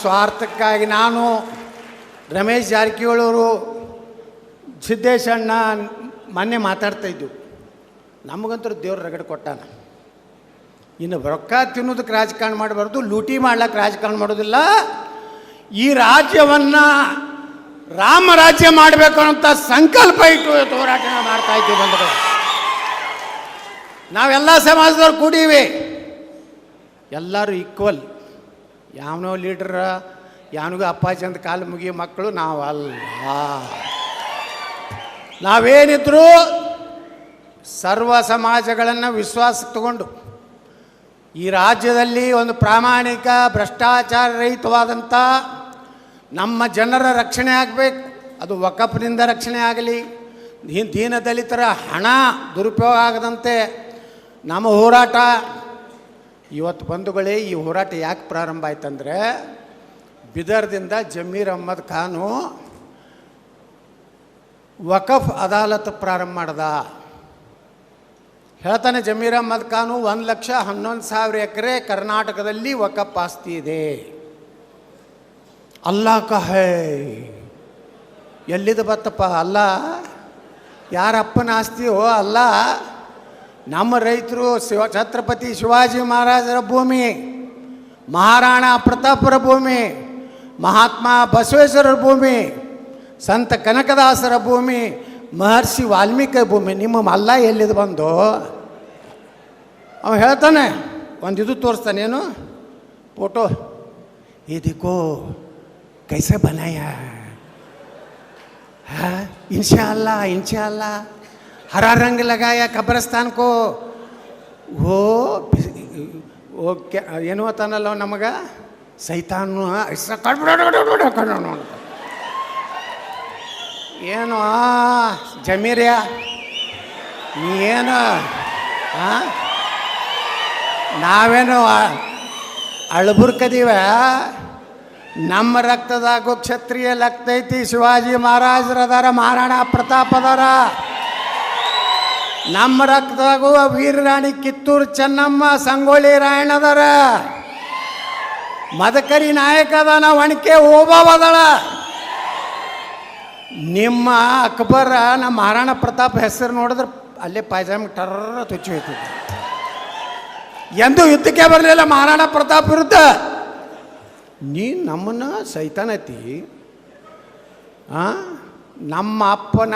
ಸ್ವಾರ್ಥಕ್ಕಾಗಿ ನಾನು ರಮೇಶ್ ಜಾರಕಿಹೊಳಿ ಅವರು ಸಿದ್ದೇಶಣ್ಣ ಮೊನ್ನೆ ಮಾತಾಡ್ತಾಯಿದ್ದು, ನಮಗಂತೂ ದೇವ್ರ ರಗಡೆ ಕೊಟ್ಟಾನ. ಇನ್ನು ರೊಕ್ಕ ತಿನ್ನೋದಕ್ಕೆ ರಾಜಕಾರಣ ಮಾಡಬಾರ್ದು, ಲೂಟಿ ಮಾಡ್ಲಿಕ್ಕೆ ರಾಜಕಾರಣ ಮಾಡೋದಿಲ್ಲ. ಈ ರಾಜ್ಯವನ್ನು ರಾಮರಾಜ್ಯ ಮಾಡಬೇಕು ಅಂತ ಸಂಕಲ್ಪ ಇಟ್ಟು ಹೋರಾಟ ಮಾಡ್ತಾ ಇದ್ದೀವಿ. ಬಂಧುಗಳು, ನಾವೆಲ್ಲ ಸಮಾಜದವ್ರು ಕೂಡೀವಿ, ಎಲ್ಲರೂ ಈಕ್ವಲ್. ಯಾವನೋ ಲೀಡ್ರ ಯಾವನಿಗೂ ಅಪ್ಪಾಜಿ ಅಂತ ಕಾಲು ಮುಗಿಯೋ ಮಕ್ಕಳು ನಾವಲ್ಲ. ನಾವೇನಿದ್ರು ಸರ್ವ ಸಮಾಜಗಳನ್ನು ವಿಶ್ವಾಸಕ್ಕೆ ತಗೊಂಡು ಈ ರಾಜ್ಯದಲ್ಲಿ ಒಂದು ಪ್ರಾಮಾಣಿಕ ಭ್ರಷ್ಟಾಚಾರ ರಹಿತವಾದಂಥ ನಮ್ಮ ಜನರ ರಕ್ಷಣೆ ಆಗಬೇಕು. ಅದು ವಕಫ್ನಿಂದ ರಕ್ಷಣೆ ಆಗಲಿ, ದೀನ ದಲಿತರ ಹಣ ದುರುಪಯೋಗ ಆಗದಂತೆ ನಮ್ಮ ಹೋರಾಟ. ಇವತ್ತು ಬಂಧುಗಳೇ, ಈ ಹೋರಾಟ ಯಾಕೆ ಪ್ರಾರಂಭ ಆಯ್ತಂದರೆ, ಬಿದರ್ದಿಂದ ಜಮೀರ್ ಅಹ್ಮದ್ ಖಾನು ವಕಫ್ ಅದಾಲತ್ ಪ್ರಾರಂಭ ಮಾಡ್ದ. ಹೇಳ್ತಾನೆ ಜಮೀರ್ ಅಹ್ಮದ್ ಖಾನು 1,11,000 ಎಕರೆ ಕರ್ನಾಟಕದಲ್ಲಿ ವಕಫ್ ಆಸ್ತಿ ಇದೆ. ಅಲ್ಲಾ ಕಹೇ, ಎಲ್ಲಿದು ಬತ್ತಪ್ಪ ಅಲ್ಲ? ಯಾರಪ್ಪನ ಆಸ್ತಿಯೋ ಅಲ್ಲ, ನಮ್ಮ ರೈತರು ಛತ್ರಪತಿ ಶಿವಾಜಿ ಮಹಾರಾಜರ ಭೂಮಿ, ಮಹಾರಾಣಾ ಪ್ರತಾಪರ ಭೂಮಿ, ಮಹಾತ್ಮ ಬಸವೇಶ್ವರರ ಭೂಮಿ, ಸಂತ ಕನಕದಾಸರ ಭೂಮಿ, ಮಹರ್ಷಿ ವಾಲ್ಮೀಕಿ ಭೂಮಿ. ನಿಮ್ಮ ಮಲ್ಲ ಎಲ್ಲಿದು ಬಂದು? ಅವ ಹೇಳ್ತಾನೆ, ಒಂದು ಇದು ತೋರಿಸ್ತಾನೆ, ಏನು ಫೋಟೋ, ಇದಕ್ಕೋ ಕೈಸೆ ಬನಾಯ, हाँ इंशाअल्लाह हरा रंग लगाया कब्रस्तान को. वो क्या ಏನು ಅಂತಾನಲ್ಲ ನಮಗೆ ಸೈತಾನು ಏನು ಜಮೀರ್ಯ ನೀ ಏನು ನಾವೇನು ಅಳಬುರ್ಕದೀವ? ನಮ್ಮ ರಕ್ತದಾಗೂ ಕ್ಷತ್ರಿಯ ರಕ್ತ ಐತಿ. ಶಿವಾಜಿ ಮಹಾರಾಜರದಾರ, ಮಹಾರಾಣಾ ಪ್ರತಾಪದಾರ. ನಮ್ಮ ರಕ್ತದಾಗೂ ವೀರರಾಣಿ ಕಿತ್ತೂರು ಚೆನ್ನಮ್ಮ, ಸಂಗೊಳ್ಳಿ ರಾಯಣ್ಣದಾರ. ಮದಕರಿ ನಾಯಕ ಅದಾನ, ಒಣಕೆ ಓಬಾವದಾಳ. ನಿಮ್ಮ ಅಕ್ಬರ ನಮ್ಮ ಮಹಾರಾಣಾ ಪ್ರತಾಪ್ ಹೆಸರು ನೋಡಿದ್ರೆ ಅಲ್ಲೇ ಪಾಯ್ಜಾಮ ಟರ್ರ ತುಚ್ಚಿ ಹೋಯ್ತಿದ್ದ. ಎಂದೂ ಯುದ್ಧಕ್ಕೆ ಬರಲಿಲ್ಲ ಮಹಾರಾಣಾ ಪ್ರತಾಪ್ ವಿರುದ್ಧ. ನೀನು ನಮ್ಮನ್ನು ಸೈತಾನತಿ. ನಮ್ಮ ಅಪ್ಪನ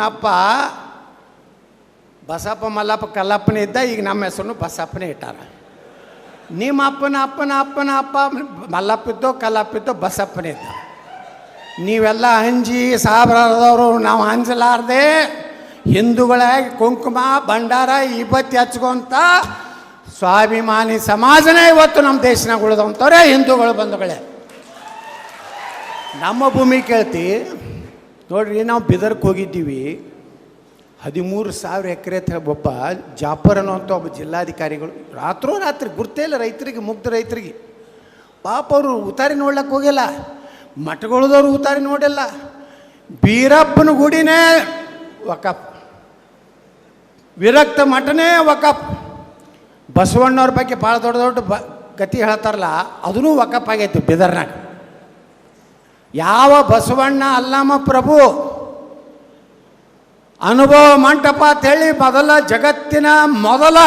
ಅಪ್ಪ ಬಸಪ್ಪ ಮಲ್ಲಪ್ಪ ಕಲ್ಲಪ್ಪನೇ ಇದ್ದ, ಈಗ ನಮ್ಮ ಹೆಸರು ಬಸಪ್ಪನೇ ಇಟ್ಟಾರ. ನಿಮ್ಮ ಅಪ್ಪನ ಅಪ್ಪ ಮಲ್ಲಪ್ಪ ಇದ್ದೋ ಕಲ್ಲಪ್ಪ ಇದ್ದೋ ಬಸಪ್ಪನೇ ಇದ್ದ. ನೀವೆಲ್ಲ ಅಂಜಿ ಸಾಬ್ರದವರು, ನಾವು ಅಂಜಲಾರ್ದೆ ಹಿಂದೂಗಳಾಗಿ ಕುಂಕುಮ ಭಂಡಾರ ಇಬತ್ತಿ ಹಚ್ಕೊಂತ ಸ್ವಾಭಿಮಾನಿ ಸಮಾಜನೇ ಇವತ್ತು ನಮ್ಮ ದೇಶನಾಗ ಉಳಿದಂಥವ್ರೆ ಹಿಂದೂಗಳು. ಬಂಧುಗಳೇ, ನಮ್ಮ ಭೂಮಿ ಕೇಳ್ತಿ ನೋಡ್ರಿ. ನಾವು ಬಿದರ್ಕ್ಕೆ ಹೋಗಿದ್ದೀವಿ, 13,000 ಎಕರೆ ಒಬ್ಬ ಜಾಫರ್ ಅನ್ನೋಂಥ ಒಬ್ಬ ಜಿಲ್ಲಾಧಿಕಾರಿಗಳು ರಾತ್ರಿ ಗುರ್ತೇ ಇಲ್ಲ ರೈತರಿಗೆ, ಮುಗ್ಧ ರೈತರಿಗೆ. ಪಾಪ ಅವರು ಉತಾರಿ ನೋಡ್ಲಿಕ್ಕೆ ಹೋಗಿಲ್ಲ, ಮಠಗಳದವ್ರು ಉತಾರಿ ನೋಡಿಲ್ಲ. ಬೀರಪ್ಪನ ಗುಡಿನೇ ವಕಫ್, ವಿರಕ್ತ ಮಠನೇ ವಕಫ್. ಬಸವಣ್ಣವ್ರ ಬಗ್ಗೆ ಭಾಳ ದೊಡ್ಡ ಗತಿ ಹೇಳ್ತಾರಲ್ಲ, ಅದೂ ವಕಫ್ ಆಗೈತಿ ಬಿದರ್ನಾಗ. ಯಾವ ಬಸವಣ್ಣ ಅಲ್ಲಮ ಪ್ರಭು ಅನುಭವ ಮಂಟಪ ಅಂತೇಳಿ ಜಗತ್ತಿನ ಮೊದಲ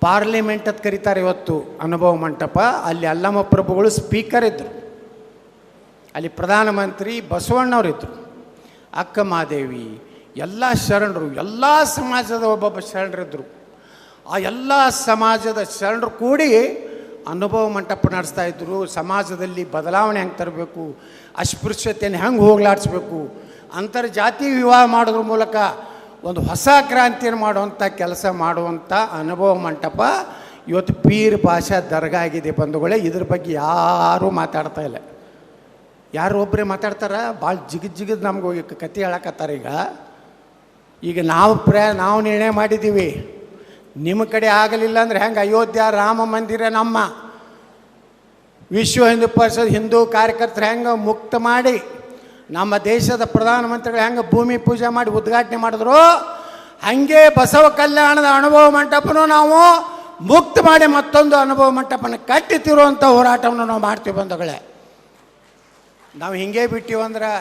ಪಾರ್ಲಿಮೆಂಟ್ ಅಂತ ಕರೀತಾರೆ ಇವತ್ತು ಅನುಭವ ಮಂಟಪ. ಅಲ್ಲಿ ಅಲ್ಲಮ ಪ್ರಭುಗಳು ಸ್ಪೀಕರ್ ಇದ್ದರು, ಅಲ್ಲಿ ಪ್ರಧಾನಮಂತ್ರಿ ಬಸವಣ್ಣವರಿದ್ದರು, ಅಕ್ಕ ಮಹಾದೇವಿ, ಎಲ್ಲ ಶರಣರು, ಎಲ್ಲ ಸಮಾಜದ ಒಬ್ಬೊಬ್ಬ ಶರಣರಿದ್ದರು. ಆ ಎಲ್ಲ ಸಮಾಜದ ಶರಣರು ಕೂಡಿ ಅನುಭವ ಮಂಟಪ ನಡೆಸ್ತಾಯಿದ್ರು. ಸಮಾಜದಲ್ಲಿ ಬದಲಾವಣೆ ಹೆಂಗೆ ತರಬೇಕು, ಅಸ್ಪೃಶ್ಯತೆಯನ್ನು ಹೆಂಗೆ ಹೋಗಲಾಡಿಸ್ಬೇಕು, ಅಂತರ್ಜಾತಿ ವಿವಾಹ ಮಾಡೋದ್ರ ಮೂಲಕ ಒಂದು ಹೊಸ ಕ್ರಾಂತಿಯನ್ನು ಮಾಡುವಂಥ ಕೆಲಸ ಮಾಡುವಂಥ ಅನುಭವ ಮಂಟಪ ಇವತ್ತು ಪೀರ್ ಭಾಷಾ ದರ್ಗಾ ಆಗಿದೆ. ಬಂಧುಗಳೇ, ಇದ್ರ ಬಗ್ಗೆ ಯಾರೂ ಮಾತಾಡ್ತಾ ಇಲ್ಲ. ಯಾರು ಒಬ್ಬರೇ ಮಾತಾಡ್ತಾರ, ಭಾಳ ಜಿಗಿದ್ ನಮ್ಗೆ ಹೋಗಿ ಕತೆ ಹೇಳಕತ್ತಾರೆ. ಈಗ ನಾವು ನಿರ್ಣಯ ಮಾಡಿದ್ದೀವಿ, ನಿಮ್ಮ ಕಡೆ ಆಗಲಿಲ್ಲ ಅಂದರೆ ಹೆಂಗೆ ಅಯೋಧ್ಯ ರಾಮ ಮಂದಿರ ನಮ್ಮ ವಿಶ್ವ ಹಿಂದೂ ಪರಿಷತ್ ಹಿಂದೂ ಕಾರ್ಯಕರ್ತರು ಹೆಂಗೆ ಮುಕ್ತ ಮಾಡಿ, ನಮ್ಮ ದೇಶದ ಪ್ರಧಾನಮಂತ್ರಿಗಳು ಹೆಂಗೆ ಭೂಮಿ ಪೂಜೆ ಮಾಡಿ ಉದ್ಘಾಟನೆ ಮಾಡಿದ್ರು, ಹಾಗೆ ಬಸವ ಕಲ್ಯಾಣದ ಅನುಭವ ಮಂಟಪನೂ ನಾವು ಮುಕ್ತ ಮಾಡಿ ಮತ್ತೊಂದು ಅನುಭವ ಮಂಟಪನ ಕಟ್ಟಿತಿರುವಂಥ ಹೋರಾಟವನ್ನು ನಾವು ಮಾಡ್ತೀವಿ ಬಂಧುಗಳೇ. ನಾವು ಹಿಂಗೆ ಬಿಟ್ಟಿವಂದ್ರೆ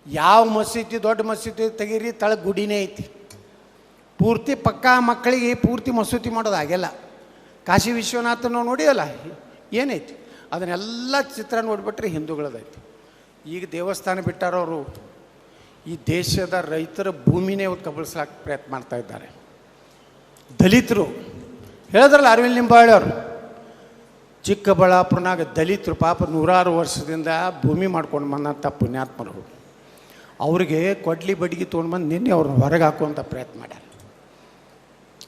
ಯಾವ ಮಸೀದಿ ದೊಡ್ಡ ಮಸೀದಿ ತೆಗೀರಿ ತಳ ಗುಡಿನೇ ಐತಿ, ಪೂರ್ತಿ ಪಕ್ಕಾ ಮಕ್ಕಳಿಗೆ ಪೂರ್ತಿ ಮಸೂತಿ ಮಾಡೋದಾಗೆಲ್ಲ. ಕಾಶಿ ವಿಶ್ವನಾಥನ ನೋಡಿಯಲ್ಲ ಏನೈತಿ, ಅದನ್ನೆಲ್ಲ ಚಿತ್ರ ನೋಡಿಬಿಟ್ರೆ ಹಿಂದೂಗಳದೈತಿ. ಈಗ ದೇವಸ್ಥಾನ ಬಿಟ್ಟಾರವರು ಈ ದೇಶದ ರೈತರ ಭೂಮಿನೇ ಕಬಳಿಸ್ಲಾಕ ಪ್ರಯತ್ನ ಮಾಡ್ತಾ ಇದ್ದಾರೆ. ದಲಿತರು ಹೇಳಿದ್ರಲ್ಲ ಅರವಿಂದ್ ಲಿಂಬಾವಳಿ ಅವರು, ಚಿಕ್ಕಬಳ್ಳಾಪುರನಾಗ ದಲಿತರು ಪಾಪ ನೂರಾರು ವರ್ಷದಿಂದ ಭೂಮಿ ಮಾಡ್ಕೊಂಡು ಬಂದಂಥ ಪುಣ್ಯಾತ್ಮರು, ಅವ್ರಿಗೆ ಕೊಡ್ಲಿ ಬಡ್ಗಿ ತೊಗೊಂಡು ಬಂದು ನಿನ್ನೆ ಅವ್ರನ್ನ ಹೊರಗೆ ಹಾಕುವಂಥ ಪ್ರಯತ್ನ ಮಾಡ್ಯಾರ.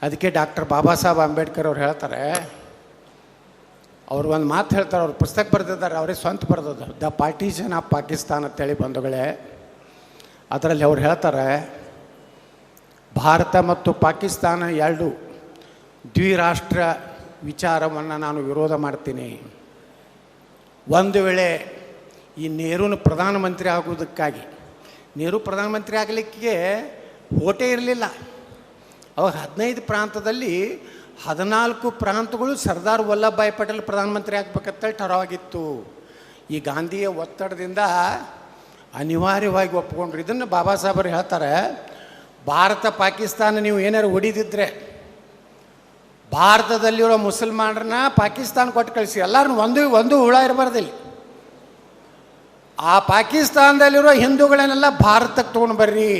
ಅದಕ್ಕೆ ಡಾಕ್ಟರ್ ಬಾಬಾ ಸಾಹೇಬ್ ಅಂಬೇಡ್ಕರ್ ಅವ್ರು ಹೇಳ್ತಾರೆ, ಅವ್ರು ಒಂದು ಮಾತು ಹೇಳ್ತಾರೆ, ಅವ್ರು ಪುಸ್ತಕ ಬರೆದಿದ್ದಾರೆ, ಅವರೇ ಸ್ವಂತ ಬರೆದಿದ್ದಾರೆ, ದ ಪಾರ್ಟಿಷನ್ ಆಫ್ ಪಾಕಿಸ್ತಾನ್ ಅಂತೇಳಿ ಬಂಧುಗಳೇ. ಅದರಲ್ಲಿ ಅವ್ರು ಹೇಳ್ತಾರೆ, ಭಾರತ ಮತ್ತು ಪಾಕಿಸ್ತಾನ ಎರಡು ದ್ವಿರಾಷ್ಟ್ರ ವಿಚಾರವನ್ನು ನಾನು ವಿರೋಧ ಮಾಡ್ತೀನಿ. ಒಂದು ವೇಳೆ ಈ ನೆಹರೂನ ಪ್ರಧಾನಮಂತ್ರಿ ಆಗೋದಕ್ಕಾಗಿ, ನೆಹರು ಪ್ರಧಾನಮಂತ್ರಿ ಆಗಲಿಕ್ಕೆ ಓಟೇ ಇರಲಿಲ್ಲ. ಅವಾಗ 15 ಪ್ರಾಂತದಲ್ಲಿ 14 ಪ್ರಾಂತಗಳು ಸರ್ದಾರ್ ವಲ್ಲಭಭಾಯಿ ಪಟೇಲ್ ಪ್ರಧಾನಮಂತ್ರಿ ಆಗಬೇಕಂತೇಳಿ ಠರಾವಾಗಿತ್ತು. ಈ ಗಾಂಧಿಯ ಒತ್ತಡದಿಂದ ಅನಿವಾರ್ಯವಾಗಿ ಒಪ್ಕೊಂಡ್ರು. ಇದನ್ನು ಬಾಬಾ ಸಾಹೇಬರು ಹೇಳ್ತಾರೆ, ಭಾರತ ಪಾಕಿಸ್ತಾನ ನೀವು ಏನಾರು ಹೊಡಿದಿದ್ರೆ ಭಾರತದಲ್ಲಿರೋ ಮುಸಲ್ಮಾನರನ್ನ ಪಾಕಿಸ್ತಾನ ಕೊಟ್ಟು ಕಳಿಸಿ, ಎಲ್ಲರೂ ಒಂದು ಹುಳ ಇರಬಾರ್ದಿಲ್ಲ. ಆ ಪಾಕಿಸ್ತಾನದಲ್ಲಿರೋ ಹಿಂದೂಗಳನ್ನೆಲ್ಲ ಭಾರತಕ್ಕೆ ತೊಗೊಂಡು ಬರ್ರಿ.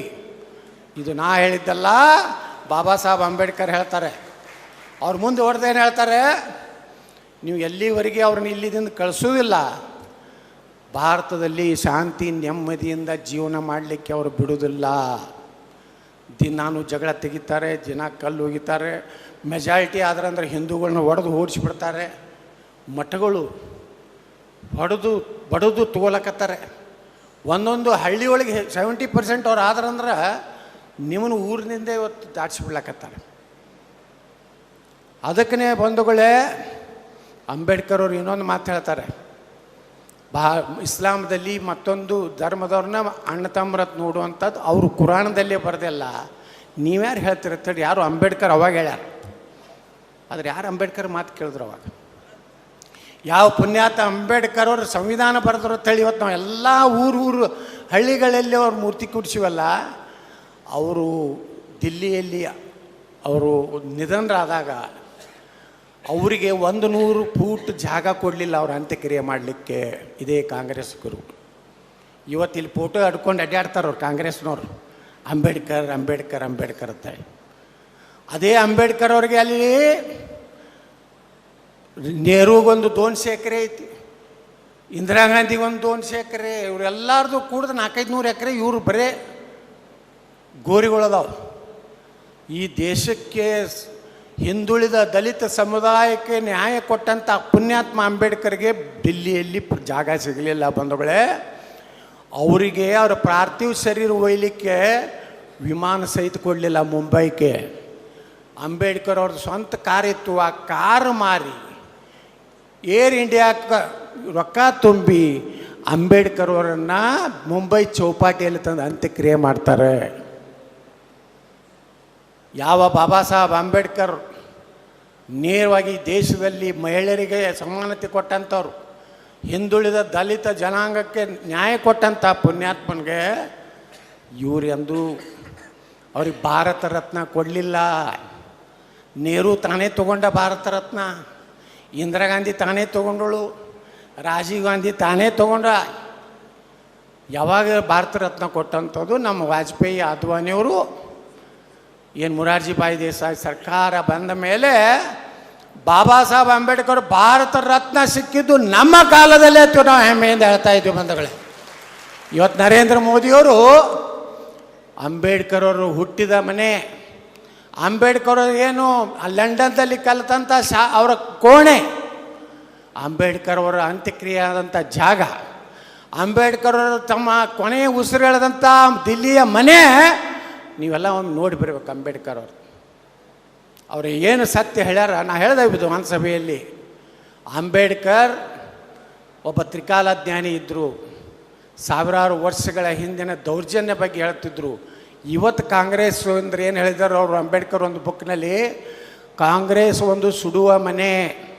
ಇದು ನಾ ಹೇಳಿದ್ದಲ್ಲ, ಬಾಬಾ ಸಾಹೇಬ್ ಅಂಬೇಡ್ಕರ್ ಹೇಳ್ತಾರೆ. ಅವ್ರು ಮುಂದೆ ಹೊಡೆದೇನು ಹೇಳ್ತಾರೆ, ನೀವು ಎಲ್ಲಿವರೆಗೆ ಅವ್ರನ್ನ ಇಲ್ಲಿದಿಂದ ಕಳಿಸೋದಿಲ್ಲ, ಭಾರತದಲ್ಲಿ ಶಾಂತಿ ನೆಮ್ಮದಿಯಿಂದ ಜೀವನ ಮಾಡಲಿಕ್ಕೆ ಅವರು ಬಿಡೋದಿಲ್ಲ. ದಿನಾನು ಜಗಳ ತೆಗಿತಾರೆ, ದಿನ ಕಲ್ಲು ಹೋಗಿತಾರೆ, ಮೆಜಾರಿಟಿ ಆದ್ರಂದ್ರೆ ಹಿಂದೂಗಳನ್ನ ಹೊಡೆದು ಓಡಿಸಿಬಿಡ್ತಾರೆ, ಮಠಗಳು ಬಡದು ತಗೋಲಕತ್ತಾರೆ. ಒಂದೊಂದು ಹಳ್ಳಿ ಒಳಗೆ 70% ಅವ್ರು ಆದ್ರಂದ್ರೆ ನಿಮ್ಮನ್ನು ಊರಿನಿಂದ ಇವತ್ತು ದಾಟಿಸ್ಬಿಡ್ಲಕತ್ತಾರೆ. ಅದಕ್ಕೇ ಬಂಧುಗಳೇ, ಅಂಬೇಡ್ಕರ್ ಅವರು ಇನ್ನೊಂದು ಮಾತು ಹೇಳ್ತಾರೆ, ಇಸ್ಲಾಮದಲ್ಲಿ ಮತ್ತೊಂದು ಧರ್ಮದವ್ರನ್ನ ಅಣ್ಣ ತಮ್ಮರತ್ ನೋಡುವಂಥದ್ದು ಅವರು ಕುರಾಣದಲ್ಲೇ ಬರೆದಿಲ್ಲ. ನೀವ್ಯಾರು ಹೇಳ್ತಿರತ್ತೇಳಿ, ಯಾರು ಅಂಬೇಡ್ಕರ್ ಅವಾಗ ಹೇಳ್ಯಾರ. ಆದರೆ ಯಾರು ಅಂಬೇಡ್ಕರ್ ಮಾತು ಕೇಳಿದ್ರು ಅವಾಗ? ಯಾವ ಪುಣ್ಯಾತ ಅಂಬೇಡ್ಕರ್ ಅವರು ಸಂವಿಧಾನ ಬರೆದ್ರು ಅಂತೇಳಿ ಇವತ್ತು ನಾವು ಎಲ್ಲ ಊರು ಹಳ್ಳಿಗಳಲ್ಲಿ ಅವ್ರ ಮೂರ್ತಿ ಕೂಡಿಸಿವಲ್ಲ. ಅವರು ದಿಲ್ಲಿಯಲ್ಲಿ ಅವರು ನಿಧನರಾದಾಗ ಅವರಿಗೆ 100 ಫೂಟ್ ಜಾಗ ಕೊಡಲಿಲ್ಲ ಅವ್ರ ಅಂತ್ಯಕ್ರಿಯೆ ಮಾಡಲಿಕ್ಕೆ ಇದೇ ಕಾಂಗ್ರೆಸ್ಗರು. ಇವತ್ತು ಇಲ್ಲಿ ಫೋಟೋ ಅಡ್ಕೊಂಡು ಅಡ್ಡಾಡ್ತಾರೆ ಅವ್ರು ಕಾಂಗ್ರೆಸ್ನವ್ರು, ಅಂಬೇಡ್ಕರ್ ಅಂಬೇಡ್ಕರ್ ಅಂಬೇಡ್ಕರ್ ಅಂತ. ಅದೇ ಅಂಬೇಡ್ಕರ್ ಅವ್ರಿಗೆ ಅಲ್ಲಿ ನೆಹರೂಗೊಂದು 200 ಎಕರೆ ಐತಿ, ಇಂದಿರಾ ಗಾಂಧಿಗೊಂದು 200 ಎಕರೆ, ಇವರೆಲ್ಲಾರ್ದು ಕೂಡಿದ 400-500 ಎಕರೆ ಇವರು ಬರೇ ಗೋರಿಗಳದಾವ. ಈ ದೇಶಕ್ಕೆ ಹಿಂದುಳಿದ ದಲಿತ ಸಮುದಾಯಕ್ಕೆ ನ್ಯಾಯ ಕೊಟ್ಟಂಥ ಪುಣ್ಯಾತ್ಮ ಅಂಬೇಡ್ಕರ್ಗೆ ದಿಲ್ಲಿಯಲ್ಲಿ ಜಾಗ ಸಿಗಲಿಲ್ಲ ಬಂಧುಗಳೇ. ಅವರಿಗೆ ಅವರ ಪಾರ್ಥಿವ ಶರೀರ ಒಯ್ಯಲಿಕ್ಕೆ ವಿಮಾನ ಸಹಿತ ಕೊಡಲಿಲ್ಲ ಮುಂಬೈಗೆ. ಅಂಬೇಡ್ಕರ್ ಅವ್ರದ್ದು ಸ್ವಂತ ಕಾರ್ ಇತ್ತು, ಆ ಕಾರು ಮಾರಿ ಏರ್ ಇಂಡಿಯಾಕ್ಕೆ ರೊಕ್ಕ ತುಂಬಿ ಅಂಬೇಡ್ಕರ್ ಅವರನ್ನು ಮುಂಬೈ ಚೌಪಾಟಿಯಲ್ಲಿ ತಂದು ಅಂತ್ಯಕ್ರಿಯೆ ಮಾಡ್ತಾರೆ. ಯಾವ ಬಾಬಾ ಸಾಹೇಬ್ ಅಂಬೇಡ್ಕರ್ ನೇರವಾಗಿ ದೇಶದಲ್ಲಿ ಮಹಿಳೆಯರಿಗೆ ಸಮಾನತೆ ಕೊಟ್ಟಂಥವ್ರು, ಹಿಂದುಳಿದ ದಲಿತ ಜನಾಂಗಕ್ಕೆ ನ್ಯಾಯ ಕೊಟ್ಟಂಥ ಪುಣ್ಯಾತ್ಮನಿಗೆ ಇವರು ಎಂದೂ ಅವ್ರಿಗೆ ಭಾರತ ರತ್ನ ಕೊಡಲಿಲ್ಲ. ನೆಹರು ತಾನೇ ತೊಗೊಂಡ ಭಾರತ ರತ್ನ, ಇಂದಿರಾ ಗಾಂಧಿ ತಾನೇ ತೊಗೊಂಡಳು, ರಾಜೀವ್ ಗಾಂಧಿ ತಾನೇ ತೊಗೊಂಡ. ಯಾವಾಗ ಭಾರತ ರತ್ನ ಕೊಟ್ಟಂಥದ್ದು ನಮ್ಮ ವಾಜಪೇಯಿ ಅದ್ವಾನಿಯವರು. ಏನು ಮೊರಾರ್ಜಿ ಭಾಯಿ ದೇಸಾಯಿ ಸರ್ಕಾರ ಬಂದ ಮೇಲೆ ಬಾಬಾ ಸಾಹೇಬ್ ಅಂಬೇಡ್ಕರ್ ಭಾರತ ರತ್ನ ಸಿಕ್ಕಿದ್ದು ನಮ್ಮ ಕಾಲದಲ್ಲೇ ಇತ್ತು, ನಾವು ಹೆಮ್ಮೆಯಿಂದ ಹೇಳ್ತಾ ಇದ್ದೀವಿ ಬಂಧುಗಳೇ. ಇವತ್ತು ನರೇಂದ್ರ ಮೋದಿಯವರು ಅಂಬೇಡ್ಕರ್ ಅವರು ಹುಟ್ಟಿದ ಮನೆ, ಅಂಬೇಡ್ಕರ್ ಅವರು ಏನು ಲಂಡನ್ದಲ್ಲಿ ಕಲಿತಂಥ ಅವರ ಕೋಣೆ, ಅಂಬೇಡ್ಕರ್ ಅವರ ಅಂತ್ಯಕ್ರಿಯೆ ಆದಂಥ ಜಾಗ, ಅಂಬೇಡ್ಕರ್ ಅವರು ತಮ್ಮ ಕೊನೆಯ ಉಸಿರು ಎಳೆದಂಥ ದಿಲ್ಲಿಯ ಮನೆ, ನೀವೆಲ್ಲ ಒಮ್ಮೆ ನೋಡಿ ಬರಬೇಕು. ಅಂಬೇಡ್ಕರ್ ಅವರು ಏನು ಸತ್ಯ ಹೇಳ್ಯಾರ ನಾ ಹೇಳ್ದೆ ವಿಧಾನಸಭೆಯಲ್ಲಿ. ಅಂಬೇಡ್ಕರ್ ಒಬ್ಬ ತ್ರಿಕಾಲಜ್ಞಾನಿ ಇದ್ದರು, ಸಾವಿರಾರು ವರ್ಷಗಳ ಹಿಂದಿನ ದೌರ್ಜನ್ಯ ಬಗ್ಗೆ ಹೇಳ್ತಿದ್ರು. ಇವತ್ತು ಕಾಂಗ್ರೆಸ್ ಅಂದ್ರೆ ಏನು ಹೇಳಿದಾರೆ ಅವರು, ಅಂಬೇಡ್ಕರ್ ಒಂದು ಬುಕ್ನಲ್ಲಿ ಕಾಂಗ್ರೆಸ್ ಒಂದು ಸುಡುವ ಮನೆ.